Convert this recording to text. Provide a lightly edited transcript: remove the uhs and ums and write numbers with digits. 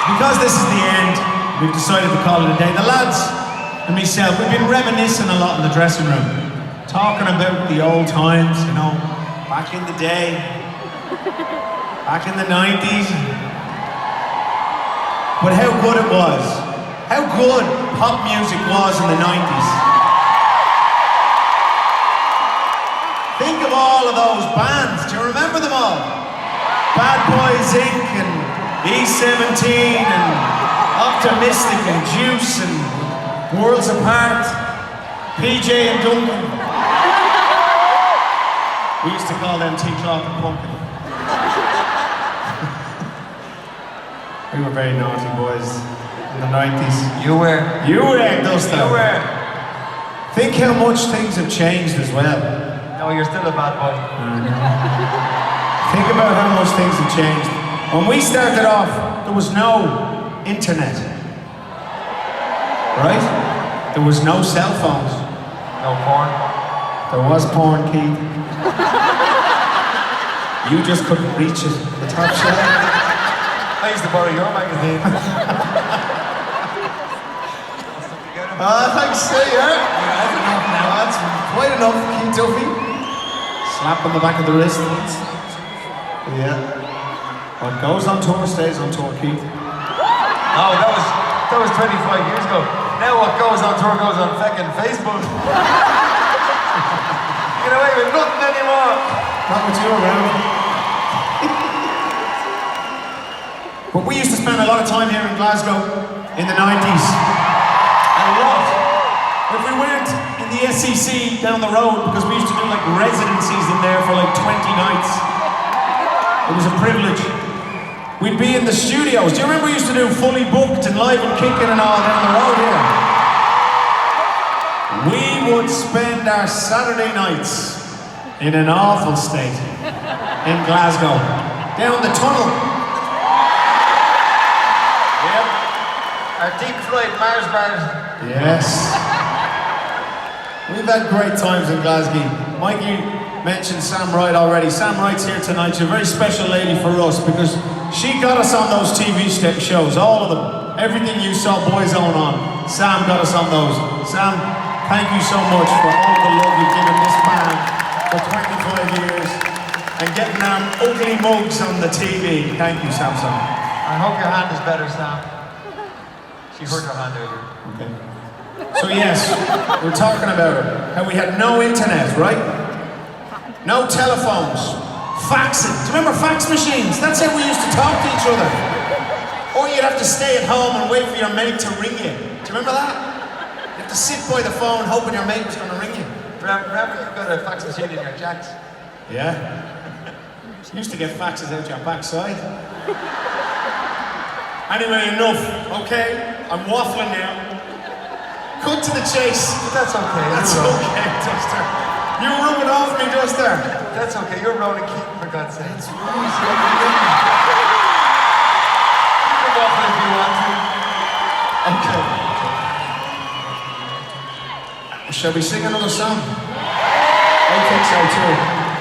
Because this is the end, we've decided to call it a day. The lads and myself, we've been reminiscing a lot in the dressing room, talking about the old times, you know, back in the day, back in the 90s. But how good it was. How good pop music was in the 90s. Think of all of those bands. Do you remember them all? Bad Boys Inc. and E17 and Optimistic and Juice and Worlds Apart, PJ and Duncan. We used to call them Tea-Cloth and Pumpkin. We were very naughty boys in the 90s. You were. You were, Dustin. You were. Think how much things have changed as well. No, you're still a bad boy. Think about how much things have changed. When we started off, there was no internet. Right? There was no cell phones. No porn. There was porn, Keith. You just couldn't reach it, the top shelf. I used to borrow your magazine. Thanks, yeah. That's quite enough, Keith Duffy. Slap on the back of the wrist. Yeah. What goes on tour stays on tour, Keith. Oh, that was 25 years ago. Now what goes on tour goes on fucking Facebook. Get away with nothing anymore. Not with you around. But we used to spend a lot of time here in Glasgow in the 90s. A lot. If we went in the SCC down the road, because we used to do like residencies in there for like 20 nights. It was a privilege. We'd be in the studios. Do you remember we used to do Fully Booked and Live and Kicking and all down the road here? We would spend our Saturday nights in an awful state in Glasgow. Down the tunnel. Our deep fried Mars bars. Yes. We've had great times in Glasgow. Mikey mentioned Sam Wright already. Sam Wright's here tonight. She's a very special lady for us because she got us on those TV shows, all of them. Everything you saw Boyzone on, Sam got us on those. Sam, thank you so much for all the love you've given this band for 25 years and getting our ugly mugs on the TV. Thank you, Samson. I hope your hand is better, Sam. She hurt her hand earlier. Okay. So yes, we're talking about how we had no internet, right? No telephones, faxing. Do you remember fax machines? That's how we used to talk to each other. Or you'd have to stay at home and wait for your mate to ring you. Do you remember that? You have to sit by the phone hoping your mate was going to ring you. Remember you've got a fax machine in your jacks? Yeah. You used to get faxes out your backside. Anyway, enough, okay? I'm waffling now. Cut to the chase. But that's okay. That's okay, Duster. You rub it off me, Duster. That's okay, you're Ronan Keating, for God's sake. That's You can waffle if you want to. Okay. Shall we sing another song? I think so too.